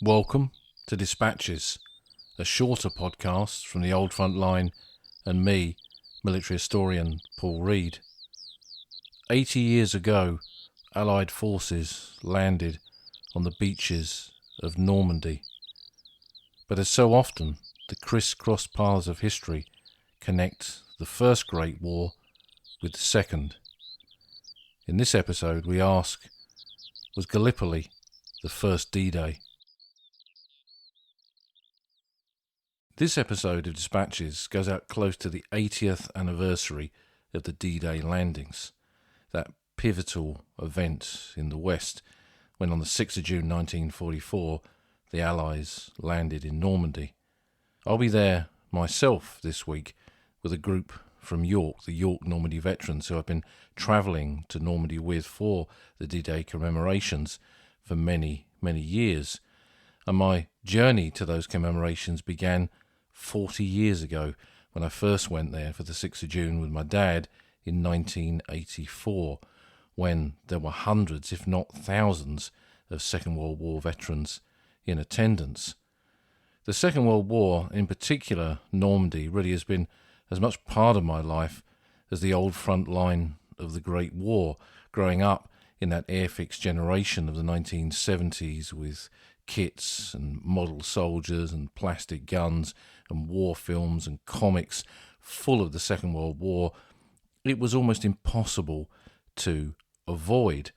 Welcome to Dispatches, a shorter podcast from the old front line and me, military historian Paul Reed. 80 years ago, Allied forces landed on the beaches of Normandy. But as so often, the criss-cross paths of history connect the First Great War with the Second. In this episode, we ask, was Gallipoli the first D-Day? This episode of Dispatches goes out close to the 80th anniversary of the D-Day landings, that pivotal event in the West when on the 6th of June 1944 the Allies landed in Normandy. I'll be there myself this week with a group from York, the York Normandy veterans who I've been travelling to Normandy with for the D-Day commemorations for many, many years. And my journey to those commemorations began 40 years ago when I first went there for the 6th of June with my dad in 1984, when there were hundreds, if not thousands, of Second World War veterans in attendance. The Second World War, in particular Normandy, really has been as much part of my life as the old front line of the Great War, growing up in that air-fixed generation of the 1970s with kits and model soldiers and plastic guns and war films and comics full of the Second World War. It was almost impossible to avoid.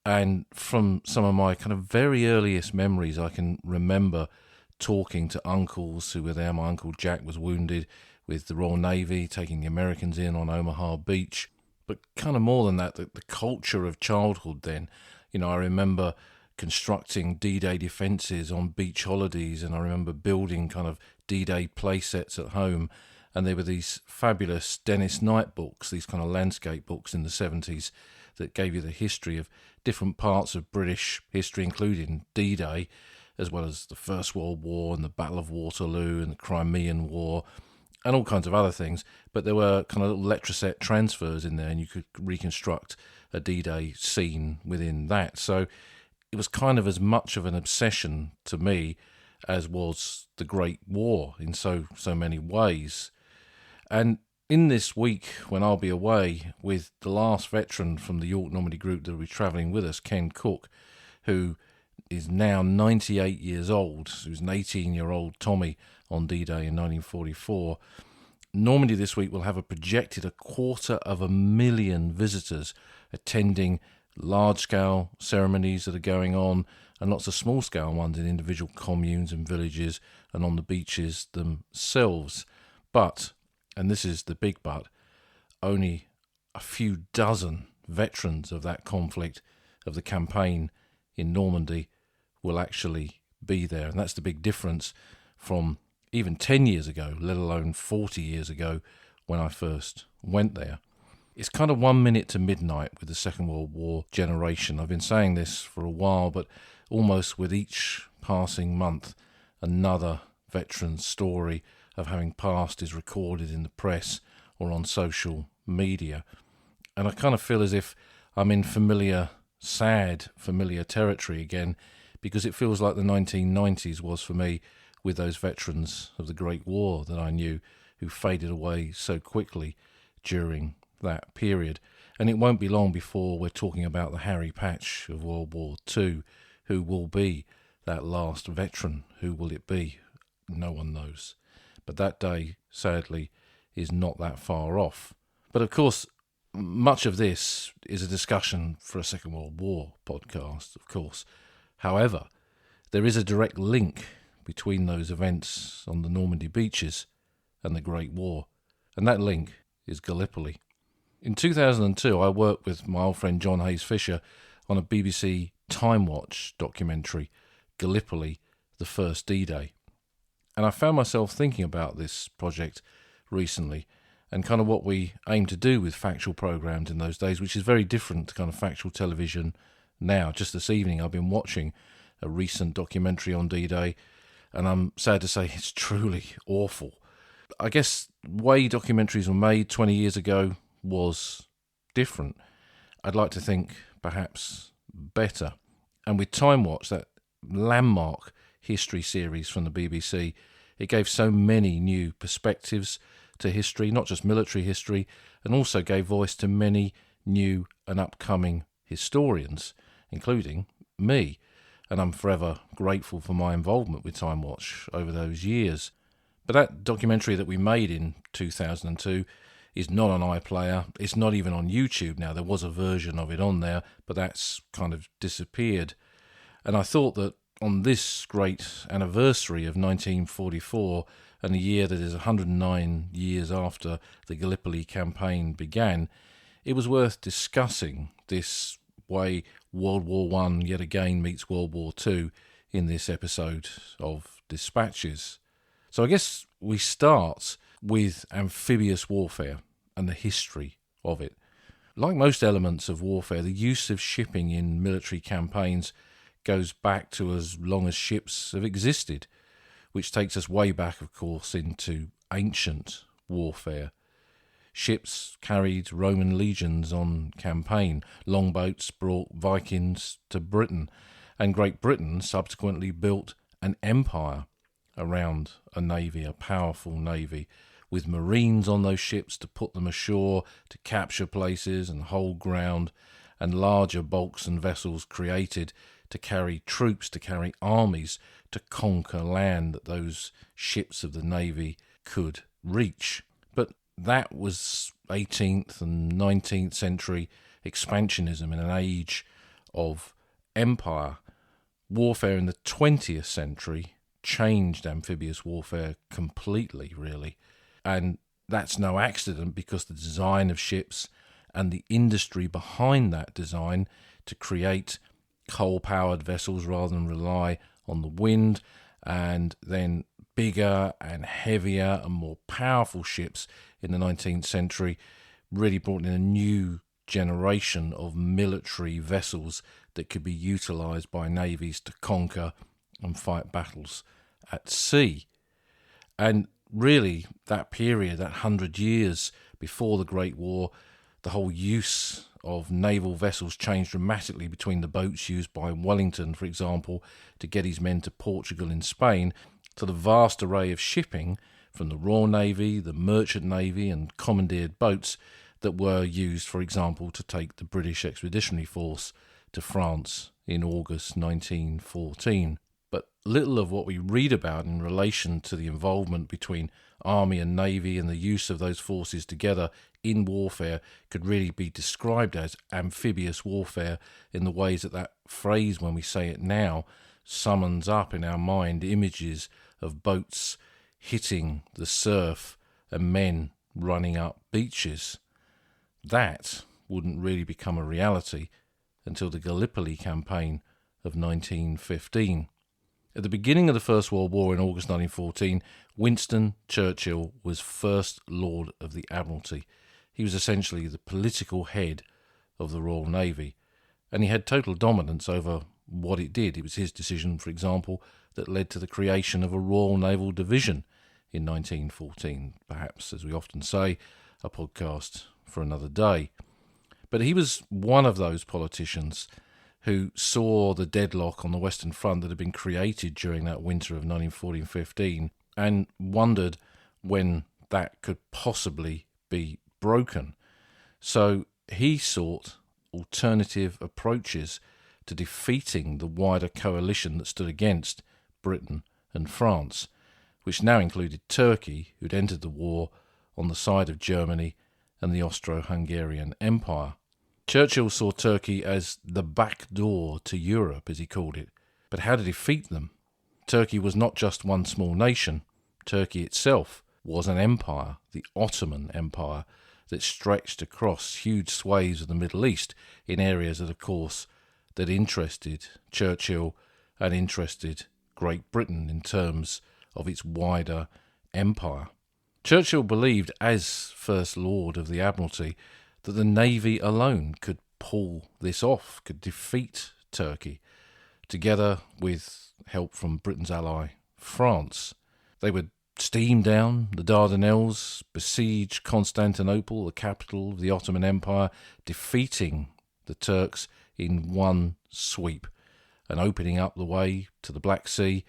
And from some of my kind of very earliest memories, I can remember talking to uncles who were there. My Uncle Jack was wounded with the Royal Navy, taking the Americans in on Omaha Beach. But kind of more than that, the culture of childhood then. I remember constructing D-Day defences on beach holidays, and I remember building kind of D-Day play sets at home. And there were these fabulous Dennis Knight books, these kind of landscape books in the 70s that gave you the history of different parts of British history, including D-Day, as well as the First World War and the Battle of Waterloo and the Crimean War and all kinds of other things. But there were kind of little letraset transfers in there, and you could reconstruct a D-Day scene within that. So it was kind of as much of an obsession to me as was the Great War in so many ways. And in this week, when I'll be away with the last veteran from the York Normandy group that will be travelling with us, Ken Cook, who is now 98 years old, who's an 18-year-old Tommy on D-Day in 1944. Normandy this week will have a projected 250,000 visitors attending large-scale ceremonies that are going on, and lots of small-scale ones in individual communes and villages and on the beaches themselves. But, and this is the big but, only a few dozen veterans of that conflict, of the campaign in Normandy, will actually be there. And that's the big difference from even 10 years ago, let alone 40 years ago when I first went there. It's kind of 1 minute to midnight with the Second World War generation. I've been saying this for a while, but almost with each passing month, another veteran's story of having passed is recorded in the press or on social media. And I kind of feel as if I'm in sad, familiar territory again, because it feels like the 1990s was for me with those veterans of the Great War that I knew who faded away so quickly during that period. And it won't be long before we're talking about the Harry Patch of World War II. Who will be that last veteran? Who will it be? No one knows. But that day, sadly, is not that far off. But of course, much of this is a discussion for a Second World War podcast, of course. However, there is a direct link between those events on the Normandy beaches and the Great War, and that link is Gallipoli. In 2002, I worked with my old friend John Hayes Fisher on a BBC Time Watch documentary, Gallipoli, the First D-Day. And I found myself thinking about this project recently and kind of what we aim to do with factual programmes in those days, which is very different to kind of factual television now. Just this evening, I've been watching a recent documentary on D-Day, and I'm sad to say it's truly awful. I guess the way documentaries were made 20 years ago was different. I'd like to think perhaps better. And with Time Watch, that landmark history series from the BBC. It gave so many new perspectives to history, not just military history, and also gave voice to many new and upcoming historians, including me. And I'm forever grateful for my involvement with Time Watch over those years. But that documentary that we made in 2002 is not on iPlayer. It's not even on YouTube now. There was a version of it on there, but that's kind of disappeared. And I thought that on this great anniversary of 1944, and the year that is 109 years after the Gallipoli campaign began, it was worth discussing this way World War I yet again meets World War II in this episode of Dispatches. So I guess we start with amphibious warfare and the history of it. Like most elements of warfare, the use of shipping in military campaigns goes back to as long as ships have existed, which takes us way back, of course, into ancient warfare. Ships carried Roman legions on campaign. Longboats brought Vikings to Britain, and Great Britain subsequently built an empire around a navy, a powerful navy, with marines on those ships to put them ashore, to capture places and hold ground, and larger bulks and vessels created to carry troops, to carry armies, to conquer land that those ships of the navy could reach. But that was 18th and 19th century expansionism in an age of empire. Warfare in the 20th century changed amphibious warfare completely, really. And that's no accident, because the design of ships and the industry behind that design to create coal-powered vessels rather than rely on the wind, and then bigger and heavier and more powerful ships in the 19th century really brought in a new generation of military vessels that could be utilised by navies to conquer and fight battles at sea. And really, that period, that 100 years before the Great War, the whole use of naval vessels changed dramatically between the boats used by Wellington, for example, to get his men to Portugal and Spain, to the vast array of shipping from the Royal Navy, the Merchant Navy and commandeered boats that were used, for example, to take the British Expeditionary Force to France in August 1914. But little of what we read about in relation to the involvement between Army and Navy and the use of those forces together in warfare could really be described as amphibious warfare, in the ways that that phrase, when we say it now, summons up in our mind images of boats hitting the surf and men running up beaches. That wouldn't really become a reality until the Gallipoli campaign of 1915. At the beginning of the First World War in August 1914, Winston Churchill was First Lord of the Admiralty. He was essentially the political head of the Royal Navy, and he had total dominance over what it did. It was his decision, for example, that led to the creation of a Royal Naval Division in 1914. Perhaps, as we often say, a podcast for another day. But he was one of those politicians who saw the deadlock on the Western Front that had been created during that winter of 1914-15 and wondered when that could possibly be broken. So he sought alternative approaches to defeating the wider coalition that stood against Britain and France, which now included Turkey, who'd entered the war on the side of Germany and the Austro-Hungarian Empire. Churchill saw Turkey as the back door to Europe, as he called it. But how to defeat them? Turkey was not just one small nation. Turkey itself was an empire, the Ottoman Empire, that stretched across huge swathes of the Middle East in areas that, of course, that interested Churchill and interested Great Britain in terms of its wider empire. Churchill believed, as First Lord of the Admiralty, that the Navy alone could pull this off, could defeat Turkey, together with help from Britain's ally, France. They would steam down the Dardanelles, besiege Constantinople, the capital of the Ottoman Empire, defeating the Turks in one sweep and opening up the way to the Black Sea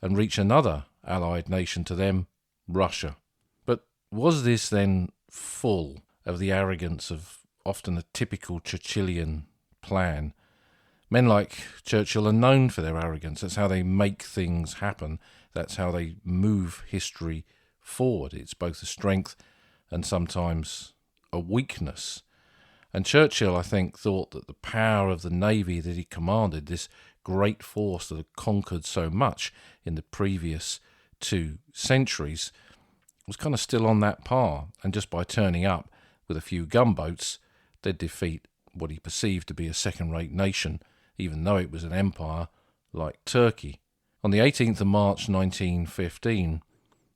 and reach another allied nation to them, Russia. But was this then full of the arrogance of often a typical Churchillian plan? Men like Churchill are known for their arrogance. That's how they make things happen. That's how they move history forward. It's both a strength and sometimes a weakness. And Churchill, I think, thought that the power of the navy that he commanded, this great force that had conquered so much in the previous 2 centuries, was kind of still on that par. And just by turning up with a few gunboats, they'd defeat what he perceived to be a second-rate nation, even though it was an empire like Turkey. On the 18th of March 1915,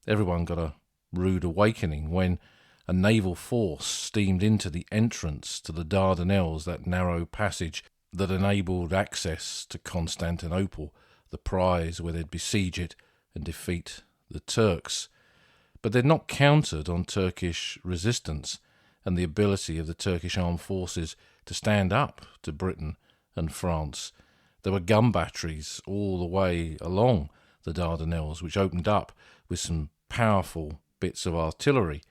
everyone got a rude awakening when a naval force steamed into the entrance to the Dardanelles, that narrow passage that enabled access to Constantinople, the prize where they'd besiege it and defeat the Turks. But they'd not counted on Turkish resistance and the ability of the Turkish armed forces to stand up to Britain and France. There were gun batteries all the way along the Dardanelles, which opened up with some powerful bits of artillery.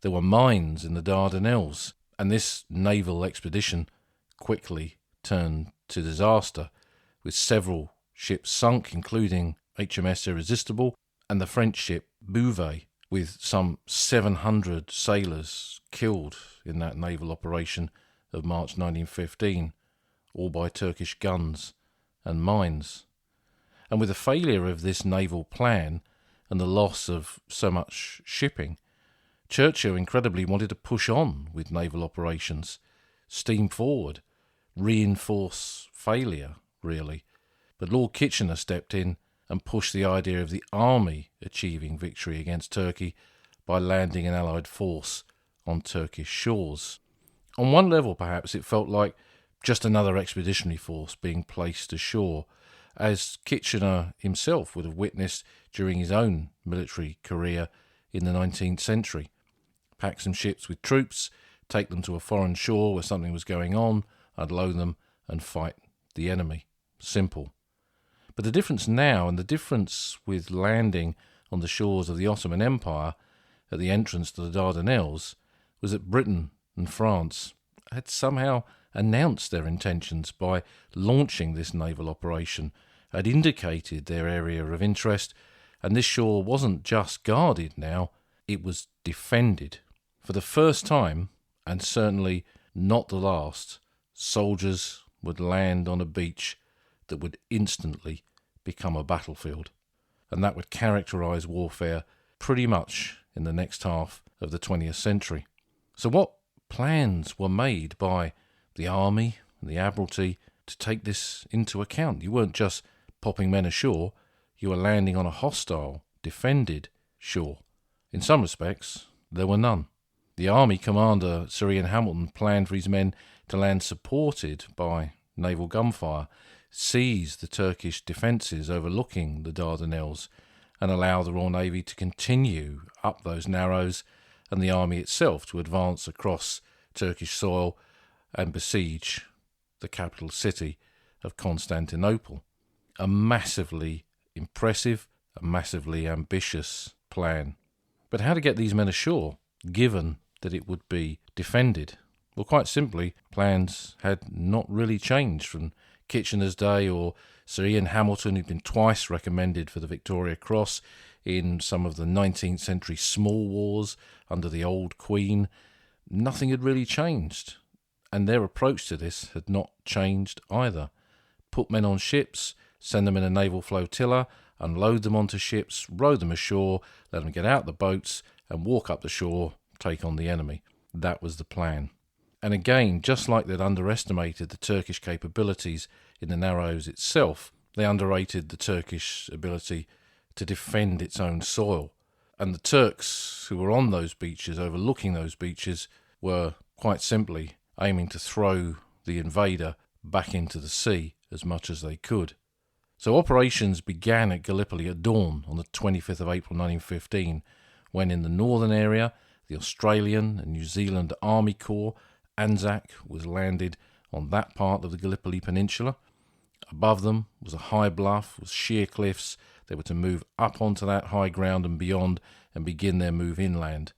There were mines in the Dardanelles, and this naval expedition quickly turned to disaster, with several ships sunk, including HMS Irresistible and the French ship Bouvet, with some 700 sailors killed in that naval operation of March 1915, all by Turkish guns and mines. And with the failure of this naval plan and the loss of so much shipping, Churchill incredibly wanted to push on with naval operations, steam forward, reinforce failure, really. But Lord Kitchener stepped in and pushed the idea of the army achieving victory against Turkey by landing an Allied force on Turkish shores. On one level, perhaps, it felt like just another expeditionary force being placed ashore, as Kitchener himself would have witnessed during his own military career in the 19th century. Pack some ships with troops, take them to a foreign shore where something was going on, unload them and fight the enemy. Simple. But the difference now, and the difference with landing on the shores of the Ottoman Empire at the entrance to the Dardanelles, was that Britain and France had somehow announced their intentions by launching this naval operation, had indicated their area of interest, and this shore wasn't just guarded now, it was defended. For the first time, and certainly not the last, soldiers would land on a beach that would instantly become a battlefield. And that would characterise warfare pretty much in the next half of the 20th century. So what plans were made by the Army and the Admiralty to take this into account? You weren't just popping men ashore, you were landing on a hostile, defended shore. In some respects, there were none. The Army commander, Sir Ian Hamilton, planned for his men to land supported by naval gunfire, seize the Turkish defences overlooking the Dardanelles, and allow the Royal Navy to continue up those narrows and the army itself to advance across Turkish soil and besiege the capital city of Constantinople. A massively impressive, a massively ambitious plan. But how to get these men ashore, given that it would be defended? Well, quite simply, plans had not really changed from Kitchener's day or Sir Ian Hamilton, who'd been twice recommended for the Victoria Cross in some of the 19th century small wars under the old Queen. Nothing had really changed, and their approach to this had not changed either. Put men on ships, send them in a naval flotilla, unload them onto ships, row them ashore, let them get out the boats, and walk up the shore, take on the enemy. That was the plan. And again, just like they'd underestimated the Turkish capabilities in the Narrows itself, they underrated the Turkish ability to defend its own soil. And the Turks who were on those beaches, overlooking those beaches, were quite simply aiming to throw the invader back into the sea as much as they could. So operations began at Gallipoli at dawn on the 25th of April 1915, when in the northern area, the Australian and New Zealand Army Corps Anzac was landed on that part of the Gallipoli Peninsula. Above them was a high bluff with sheer cliffs They were to move up onto that high ground and beyond and begin their move inland.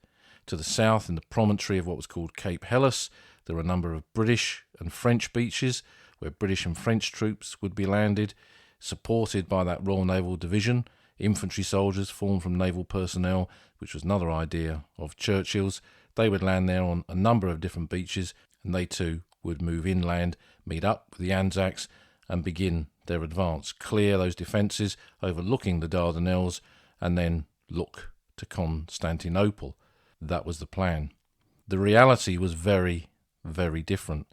To the south, in the promontory of what was called Cape Helles, there were a number of British and French beaches where British and French troops would be landed, supported by that Royal Naval Division. Infantry soldiers formed from naval personnel, which was another idea of Churchill's. They would land there on a number of different beaches, and they too would move inland, meet up with the Anzacs, and begin their advance, clear those defences overlooking the Dardanelles, and then look to Constantinople. That was the plan. The reality was very, very different.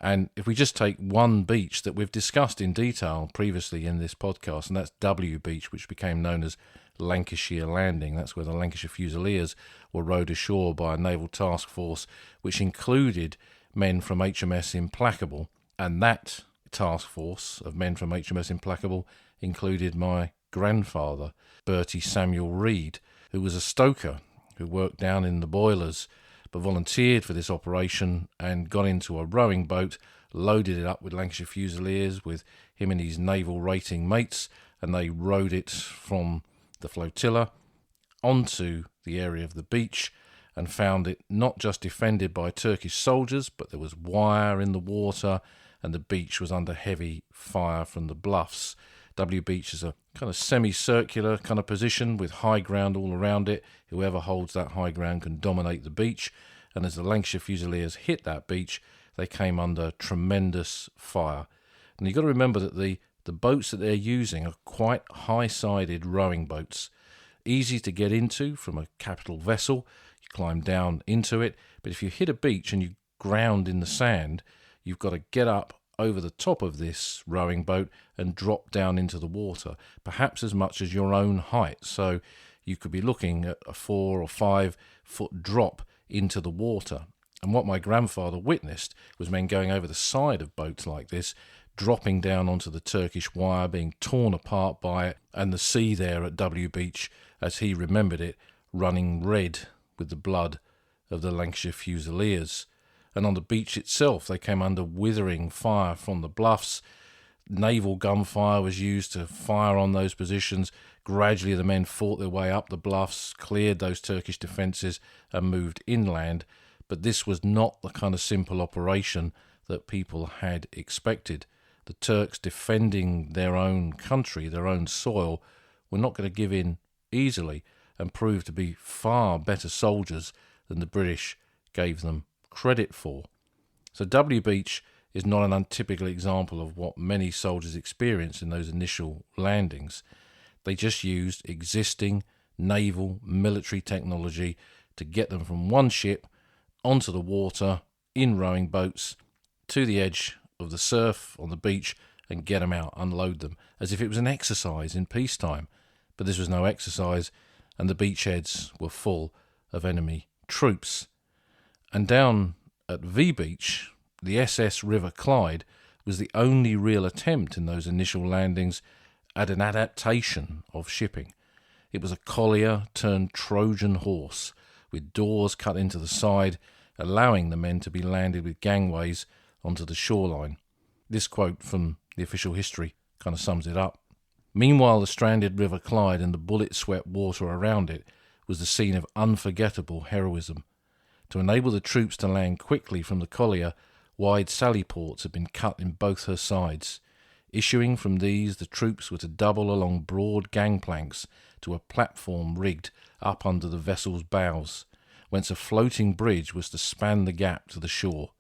And if we just take one beach that we've discussed in detail previously in this podcast, and that's W Beach, which became known as Lancashire Landing. That's where the Lancashire Fusiliers were rowed ashore by a naval task force, which included men from HMS Implacable. And that task force of men from HMS Implacable included my grandfather, Bertie Samuel Reed, who was a stoker who worked down in the boilers, but volunteered for this operation and got into a rowing boat, loaded it up with Lancashire Fusiliers with him and his naval rating mates, and they rowed it from the flotilla onto the area of the beach and found it not just defended by Turkish soldiers, but there was wire in the water and the beach was under heavy fire from the bluffs. W Beach is a kind of semicircular kind of position with high ground all around it. Whoever holds that high ground can dominate the beach. And as the Lancashire Fusiliers hit that beach, they came under tremendous fire. And you've got to remember that the boats that they're using are quite high-sided rowing boats. Easy to get into from a capital vessel. You climb down into it. But if you hit a beach and you ground in the sand, you've got to get up over the top of this rowing boat and drop down into the water, perhaps as much as your own height. So you could be looking at a 4 or 5 foot drop into the water. And what my grandfather witnessed was men going over the side of boats like this, dropping down onto the Turkish wire, being torn apart by it, and the sea there at W Beach, as he remembered it, running red with the blood of the Lancashire Fusiliers. And on the beach itself, they came under withering fire from the bluffs. Naval gunfire was used to fire on those positions. Gradually, the men fought their way up the bluffs, cleared those Turkish defences, and moved inland. But this was not the kind of simple operation that people had expected. The Turks, defending their own country, their own soil, were not going to give in easily and proved to be far better soldiers than the British gave them credit for. So W Beach is not an untypical example of what many soldiers experienced in those initial landings. They just used existing naval military technology to get them from one ship onto the water in rowing boats to the edge of the surf on the beach and get them out, unload them, as if it was an exercise in peacetime. But this was no exercise, and the beachheads were full of enemy troops. And down at V Beach, the SS River Clyde was the only real attempt in those initial landings at an adaptation of shipping. It was a collier turned Trojan horse with doors cut into the side, allowing the men to be landed with gangways onto the shoreline. This quote from the official history kind of sums it up. Meanwhile, the stranded River Clyde and the bullet-swept water around it was the scene of unforgettable heroism. To enable the troops to land quickly from the collier, wide sally ports had been cut in both her sides. Issuing from these, the troops were to double along broad gangplanks to a platform rigged up under the vessel's bows, whence a floating bridge was to span the gap to the shore.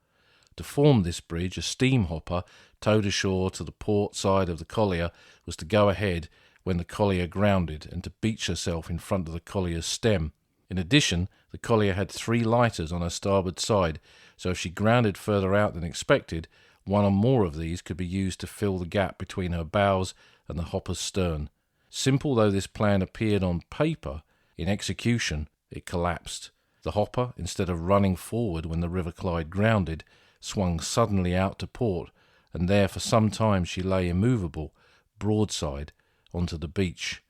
To form this bridge, a steam hopper towed ashore to the port side of the collier was to go ahead when the collier grounded and to beach herself in front of the collier's stem. In addition, the collier had 3 lighters on her starboard side, so if she grounded further out than expected, one or more of these could be used to fill the gap between her bows and the hopper's stern. Simple though this plan appeared on paper, in execution it collapsed. The hopper, instead of running forward when the River Clyde grounded, swung suddenly out to port, and there for some time she lay immovable, broadside, onto the beach,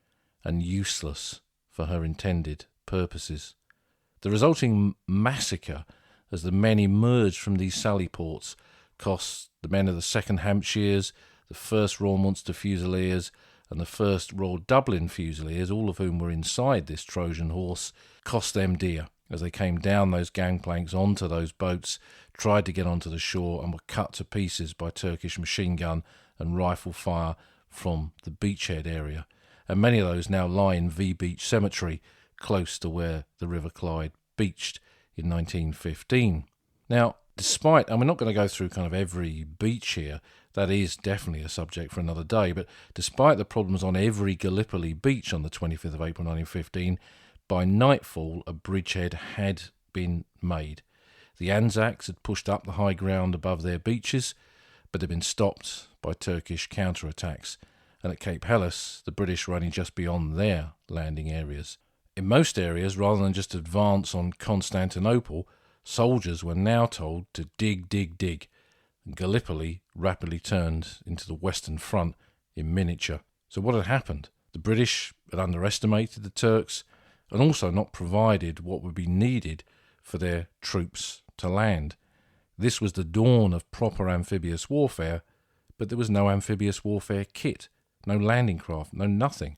and useless for her intended purposes. The resulting massacre as the men emerged from these sally ports cost the men of the 2nd Hampshires, the 1st Royal Munster Fusiliers, and the first Royal Dublin Fusiliers, all of whom were inside this Trojan horse, cost them dear as they came down those gangplanks onto those boats, tried to get onto the shore, and were cut to pieces by Turkish machine gun and rifle fire from the beachhead area. And many of those now lie in V Beach Cemetery, close to where the River Clyde beached in 1915. Now, despite, and we're not going to go through kind of every beach here, that is definitely a subject for another day, but despite the problems on every Gallipoli beach on the 25th of April 1915, by nightfall a bridgehead had been made. The Anzacs had pushed up the high ground above their beaches, but had been stopped by Turkish counterattacks, and at Cape Helles the British were only just beyond their landing areas. In most areas, rather than just advance on Constantinople, soldiers were now told to dig, and Gallipoli rapidly turned into the Western Front in miniature. So what had happened? The British had underestimated the Turks and also not provided what would be needed for their troops to land. This was the dawn of proper amphibious warfare, but there was no amphibious warfare kit, no landing craft, no nothing.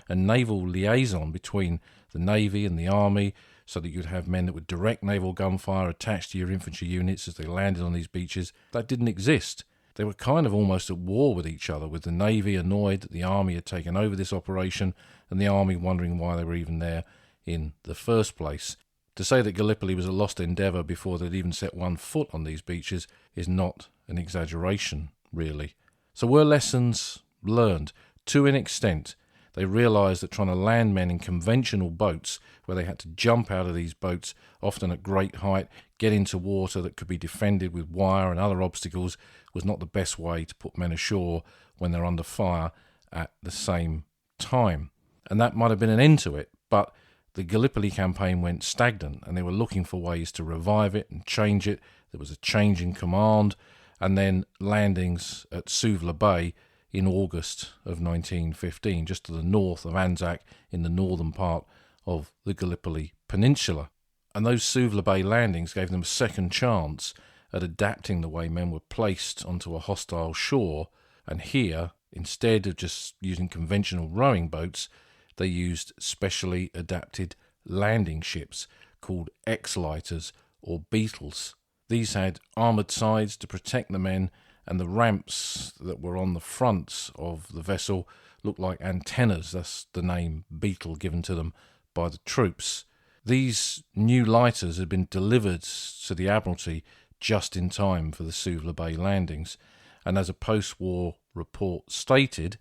A naval liaison between the Navy and the Army, so that you'd have men that would direct naval gunfire attached to your infantry units as they landed on these beaches, that didn't exist. They were kind of almost at war with each other, with the Navy annoyed that the Army had taken over this operation and the Army wondering why they were even there in the first place. To say that Gallipoli was a lost endeavour before they'd even set one foot on these beaches is not an exaggeration, really. So were lessons learned? To an extent. They realised that trying to land men in conventional boats, where they had to jump out of these boats, often at great height, get into water that could be defended with wire and other obstacles, was not the best way to put men ashore when they're under fire at the same time. And that might have been an end to it, but the Gallipoli campaign went stagnant, and they were looking for ways to revive it and change it. There was a change in command, and then landings at Suvla Bay in August of 1915, just to the north of Anzac in the northern part of the Gallipoli Peninsula. And those Suvla Bay landings gave them a second chance at adapting the way men were placed onto a hostile shore, and here, instead of just using conventional rowing boats, they used specially adapted landing ships called X-lighters or Beetles. These had armoured sides to protect the men, and the ramps that were on the front of the vessel looked like antennas. That's the name Beetle given to them by the troops. These new lighters had been delivered to the Admiralty just in time for the Suvla Bay landings, and as a post-war report stated,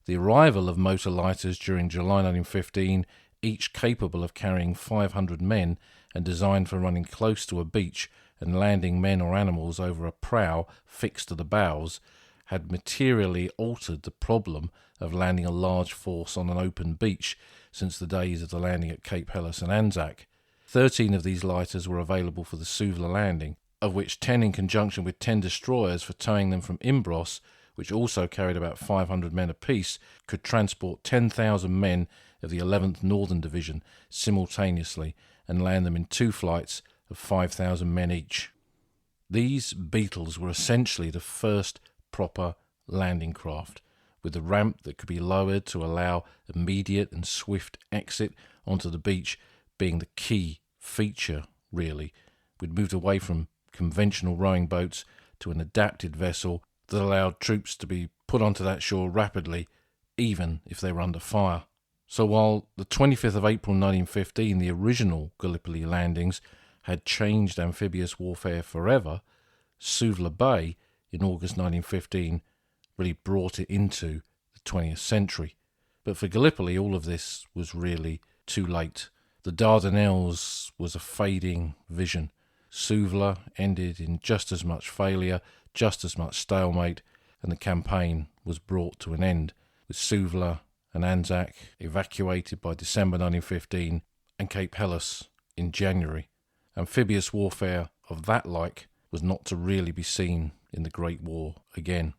the arrival of motor lighters during July 1915, each capable of carrying 500 men and designed for running close to a beach and landing men or animals over a prow fixed to the bows, had materially altered the problem of landing a large force on an open beach since the days of the landing at Cape Helles and Anzac. 13 of these lighters were available for the Suvla landing, of which 10 in conjunction with 10 destroyers for towing them from Imbros, which also carried about 500 men apiece, could transport 10,000 men of the 11th Northern Division simultaneously and land them in 2 flights of 5,000 men each. These Beetles were essentially the first proper landing craft, with a ramp that could be lowered to allow immediate and swift exit onto the beach being the key feature, really. We'd moved away from conventional rowing boats to an adapted vessel that allowed troops to be put onto that shore rapidly, even if they were under fire. So while the 25th of April 1915, the original Gallipoli landings, had changed amphibious warfare forever, Suvla Bay in August 1915 really brought it into the 20th century. But for Gallipoli, all of this was really too late. The Dardanelles was a fading vision. Suvla ended in just as much failure, just as much stalemate, and the campaign was brought to an end, with Suvla and Anzac evacuated by December 1915 and Cape Helles in January. Amphibious warfare of that like was not to really be seen in the Great War again.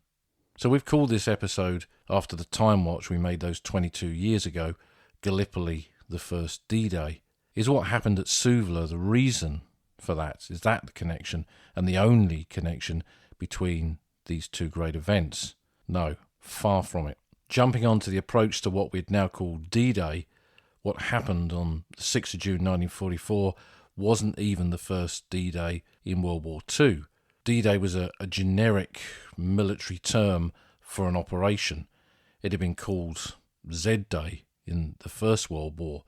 So we've called this episode, after the time watch we made those 22 years ago, Gallipoli, the first D-Day. Is what happened at Suvla the reason for that? Is that the connection, and the only connection between these two great events? No, far from it. jumping on to the approach to what we'd now call D-Day, what happened on the 6th of June 1944 wasn't even the first D-Day in World War II. D-Day was a generic military term for an operation. It had been called Z-Day in the First World War,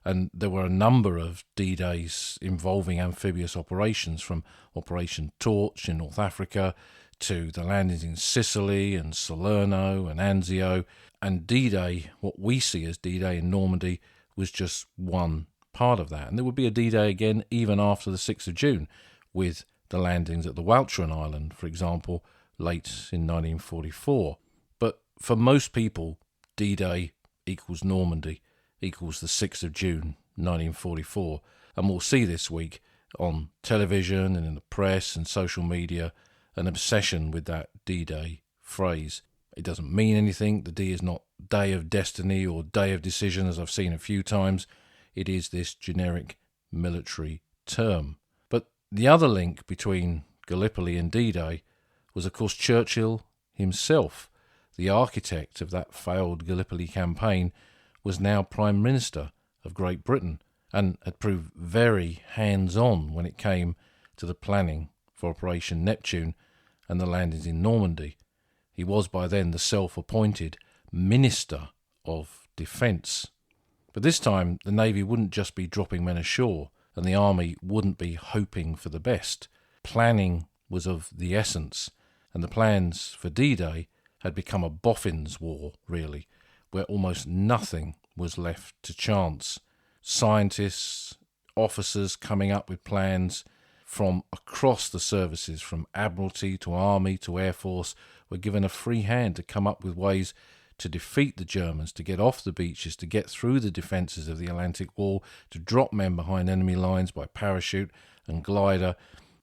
and there were a number of D-Days involving amphibious operations, from Operation Torch in North Africa to the landings in Sicily and Salerno and Anzio. And D-Day, what we see as D-Day in Normandy, was just one part of that. And there would be a D-Day again even after the 6th of June, with the landings at the Walcheren Island, for example, late in 1944. But for most people, D-Day equals Normandy, equals the 6th of June 1944. And we'll see this week on television and in the press and social media an obsession with that D-Day phrase. It doesn't mean anything. The D is not day of destiny or day of decision, as I've seen a few times. It is this generic military term. But the other link between Gallipoli and D-Day was, of course, Churchill himself. The architect of that failed Gallipoli campaign was now Prime Minister of Great Britain and had proved very hands-on when it came to the planning for Operation Neptune and the landings in Normandy. He was by then the self-appointed Minister of Defence. But this time the Navy wouldn't just be dropping men ashore, and the Army wouldn't be hoping for the best. Planning was of the essence, and the plans for D-Day had become a boffins war, really, where almost nothing was left to chance. Scientists, officers coming up with plans from across the services, from Admiralty to Army to Air Force, were given a free hand to come up with ways to defeat the Germans, to get off the beaches, to get through the defences of the Atlantic Wall, to drop men behind enemy lines by parachute and glider.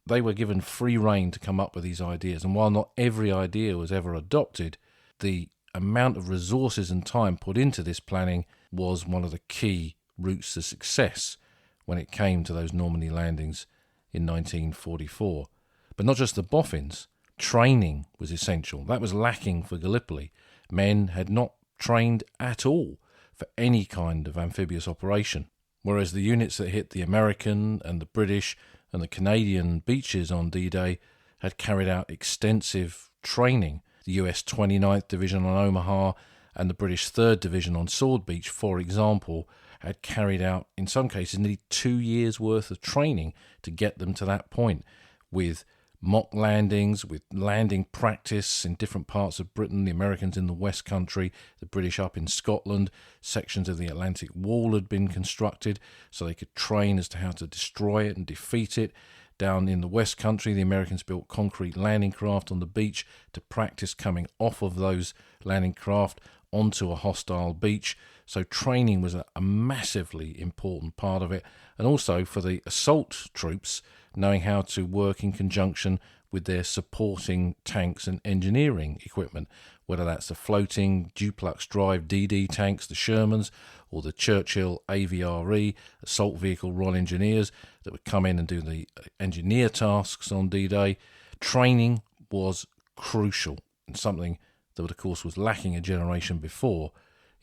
They were given free rein to come up with these ideas, and while not every idea was ever adopted, the amount of resources and time put into this planning was one of the key routes to success when it came to those Normandy landings in 1944. But not just the boffins. Training was essential. That was lacking for Gallipoli. Men had not trained at all for any kind of amphibious operation, whereas the units that hit the American and the British and the Canadian beaches on D-Day had carried out extensive training. The US 29th Division on Omaha and the British 3rd Division on Sword Beach, for example, had carried out, in some cases, nearly 2 years' worth of training to get them to that point, with mock landings, with landing practice in different parts of Britain, the Americans in the West Country, the British up in Scotland. Sections of the Atlantic Wall had been constructed so they could train as to how to destroy it and defeat it. Down in the West Country, the Americans built concrete landing craft on the beach to practice coming off of those landing craft onto a hostile beach. So training was a massively important part of it, and also for the assault troops knowing how to work in conjunction with their supporting tanks and engineering equipment, whether that's the floating duplex drive DD tanks, the Shermans, or the Churchill AVRE, Assault Vehicle Royal Engineers, that would come in and do the engineer tasks on D-Day. Training was crucial, and something that, of course, was lacking a generation before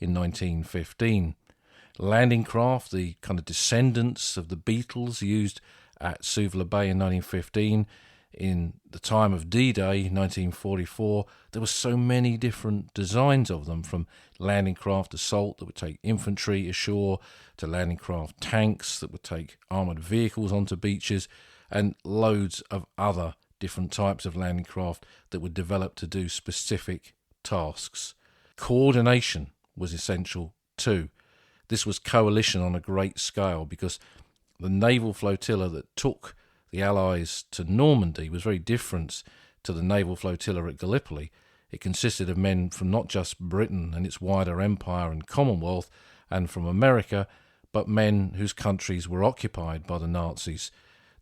in 1915. Landing craft, the kind of descendants of the Beetles used at Suvla Bay in 1915, in the time of D-Day, 1944, there were so many different designs of them, from landing craft assault that would take infantry ashore, to landing craft tanks that would take armoured vehicles onto beaches, and loads of other different types of landing craft that were developed to do specific tasks. Coordination was essential too. This was coalition on a great scale, because the naval flotilla that took the Allies to Normandy was very different to the naval flotilla at Gallipoli. It consisted of men from not just Britain and its wider empire and Commonwealth, and from America, but men whose countries were occupied by the Nazis.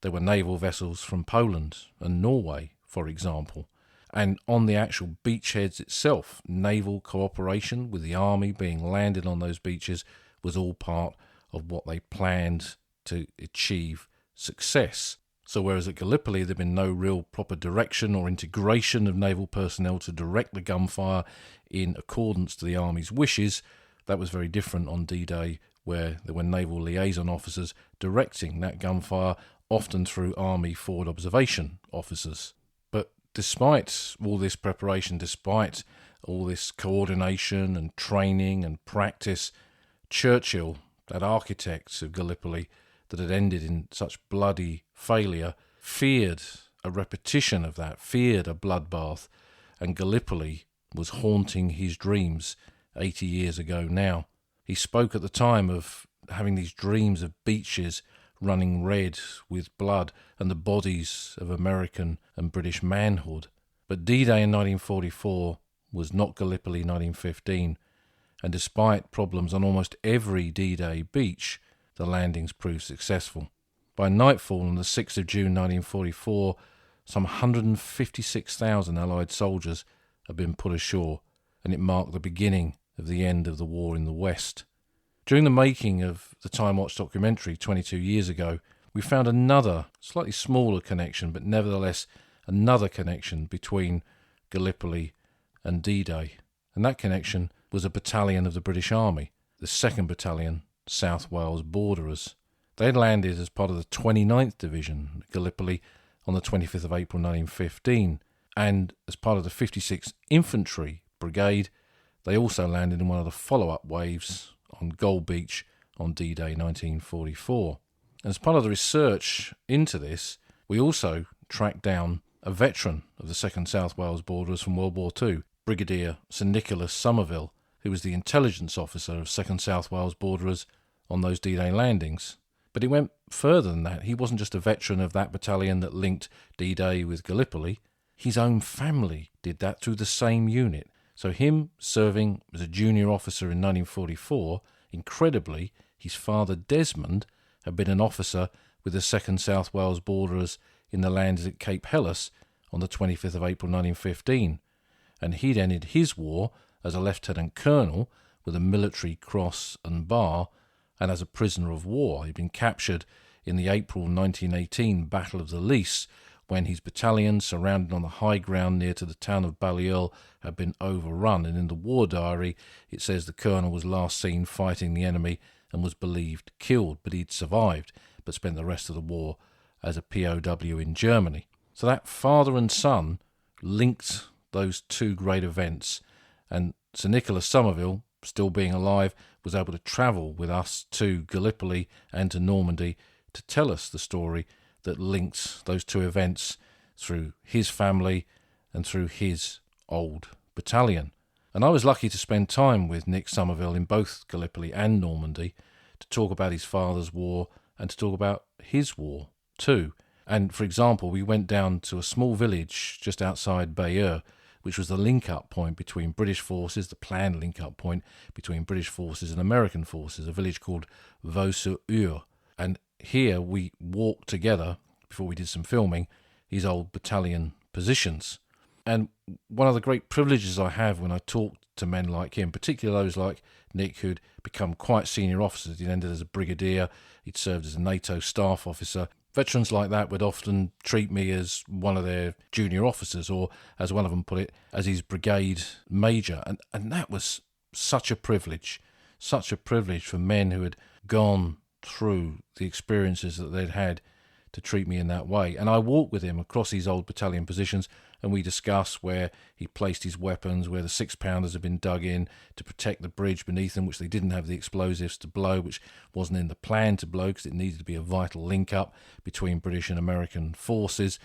There were naval vessels from Poland and Norway, for example. And on the actual beachheads itself, naval cooperation with the army being landed on those beaches was all part of what they planned to achieve success. So whereas at Gallipoli there'd been no real proper direction or integration of naval personnel to direct the gunfire in accordance to the Army's wishes. That was very different on D-Day, where there were naval liaison officers directing that gunfire, often through Army forward observation officers. But despite all this preparation, despite all this coordination and training and practice, Churchill, that architect of Gallipoli that had ended in such bloody failure, feared a repetition of that, feared a bloodbath, and Gallipoli was haunting his dreams 80 years ago now. He spoke at the time of having these dreams of beaches running red with blood and the bodies of American and British manhood. But D-Day in 1944 was not Gallipoli 1915, and despite problems on almost every D-Day beach, the landings proved successful. By nightfall on the 6th of June 1944, some 156,000 Allied soldiers had been put ashore, and it marked the beginning of the end of the war in the West. During the making of the Time Watch documentary 22 years ago, we found another, slightly smaller connection, but nevertheless another connection between Gallipoli and D-Day. And that connection was a battalion of the British Army, the 2nd Battalion, South Wales Borderers. They had landed as part of the 29th Division at Gallipoli on the 25th of April 1915, and as part of the 56th Infantry Brigade, they also landed in one of the follow-up waves on Gold Beach on D-Day 1944. And as part of the research into this, we also tracked down a veteran of the 2nd South Wales Borderers from World War II, Brigadier Sir Nicholas Somerville, who was the intelligence officer of 2nd South Wales Borderers on those D-Day landings. But it went further than that. He wasn't just a veteran of that battalion that linked D-Day with Gallipoli. His own family did that through the same unit. So him serving as a junior officer in 1944, incredibly, his father Desmond had been an officer with the 2nd South Wales Borderers in the landings at Cape Helles on the 25th of April 1915. And he'd ended his war as a lieutenant colonel with a military cross and bar, and as a prisoner of war. He'd been captured in the April 1918 Battle of the Lys, when his battalion, surrounded on the high ground near to the town of Balliol, had been overrun. And in the war diary, it says the colonel was last seen fighting the enemy and was believed killed, but he'd survived, but spent the rest of the war as a POW in Germany. So that father and son linked those two great events, and Sir Nicholas Somerville, still being alive, was able to travel with us to Gallipoli and to Normandy to tell us the story that linked those two events through his family and through his old battalion. And I was lucky to spend time with Nick Somerville in both Gallipoli and Normandy to talk about his father's war and to talk about his war too. And for example, we went down to a small village just outside Bayeux, which was the link-up point between British forces, the planned link-up point between British forces and American forces, a village called Vaux-sur-Ure. And here we walked together, before we did some filming, his old battalion positions. And one of the great privileges I have when I talk to men like him, particularly those like Nick, who'd become quite senior officers, he'd ended as a brigadier, he'd served as a NATO staff officer. Veterans like that would often treat me as one of their junior officers, or, as one of them put it, as his brigade major. And that was such a privilege for men who had gone through the experiences that they'd had to treat me in that way. And I walked with him across his old battalion positions, and we discussed where he placed his weapons, where the 6-pounders had been dug in to protect the bridge beneath them, which they didn't have the explosives to blow, which wasn't in the plan to blow because it needed to be a vital link-up between British and American forces.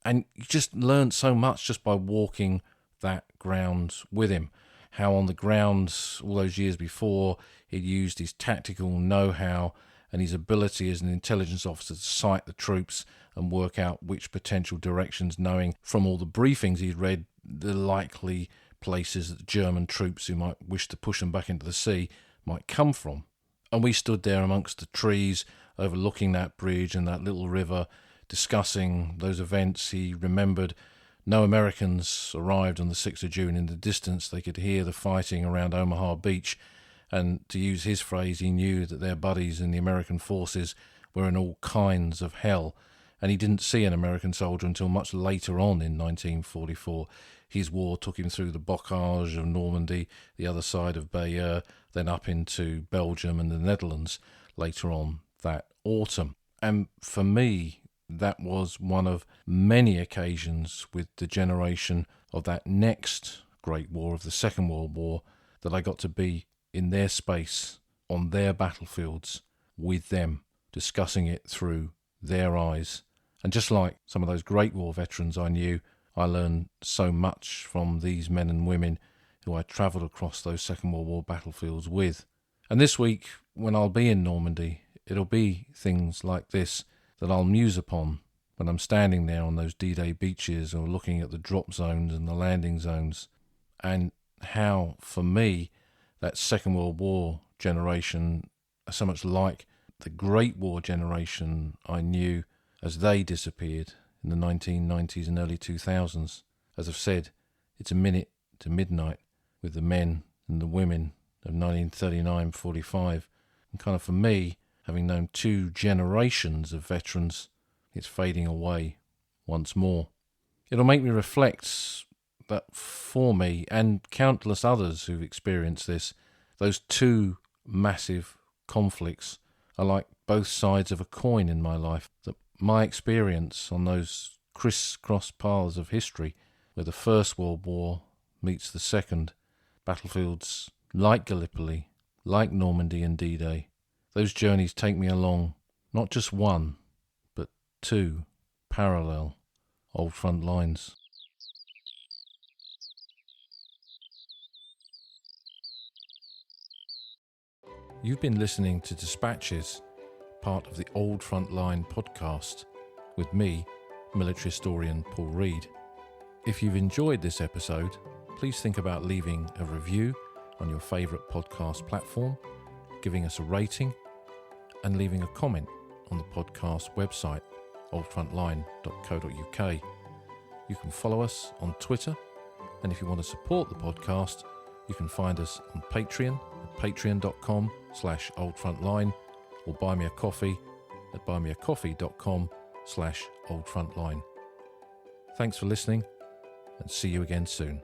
And you just learned so much just by walking that ground with him. How on the ground, all those years before, he'd used his tactical know-how and his ability as an intelligence officer to sight the troops and work out which potential directions, knowing from all the briefings he'd read the likely places that the German troops who might wish to push them back into the sea might come from. And we stood there amongst the trees overlooking that bridge and that little river, discussing those events. He remembered no Americans arrived on the 6th of June. In the distance they could hear the fighting around Omaha Beach, and to use his phrase, he knew that their buddies in the American forces were in all kinds of hell, and he didn't see an American soldier until much later on in 1944. His war took him through the bocage of Normandy, the other side of Bayeux, then up into Belgium and the Netherlands later on that autumn. And for me, that was one of many occasions with the generation of that next Great War, of the Second World War, that I got to be in their space, on their battlefields, with them, discussing it through their eyes. And just like some of those Great War veterans I knew, I learned so much from these men and women who I travelled across those Second World War battlefields with. And this week, when I'll be in Normandy, it'll be things like this that I'll muse upon when I'm standing there on those D-Day beaches or looking at the drop zones and the landing zones, and how, for me, that Second World War generation are so much like the Great War generation I knew as they disappeared in the 1990s and early 2000s. As I've said, it's a minute to midnight with the men and the women of 1939-45. And kind of for me, having known two generations of veterans, it's fading away once more. It'll make me reflect that for me and countless others who've experienced this, those two massive conflicts are like both sides of a coin in my life. That my experience on those criss-cross paths of history, where the First World War meets the Second, battlefields like Gallipoli, like Normandy and D-Day, those journeys take me along not just one, but two parallel old front lines. You've been listening to Dispatches, part of the Old Front Line podcast, with me, military historian Paul Reed. If you've enjoyed this episode, please think about leaving a review on your favourite podcast platform, giving us a rating, and leaving a comment on the podcast website, oldfrontline.co.uk. You can follow us on Twitter, and if you want to support the podcast, you can find us on Patreon at patreon.com/oldfrontline, or buy me a coffee at buymeacoffee.com/oldfrontline. Thanks for listening, and see you again soon.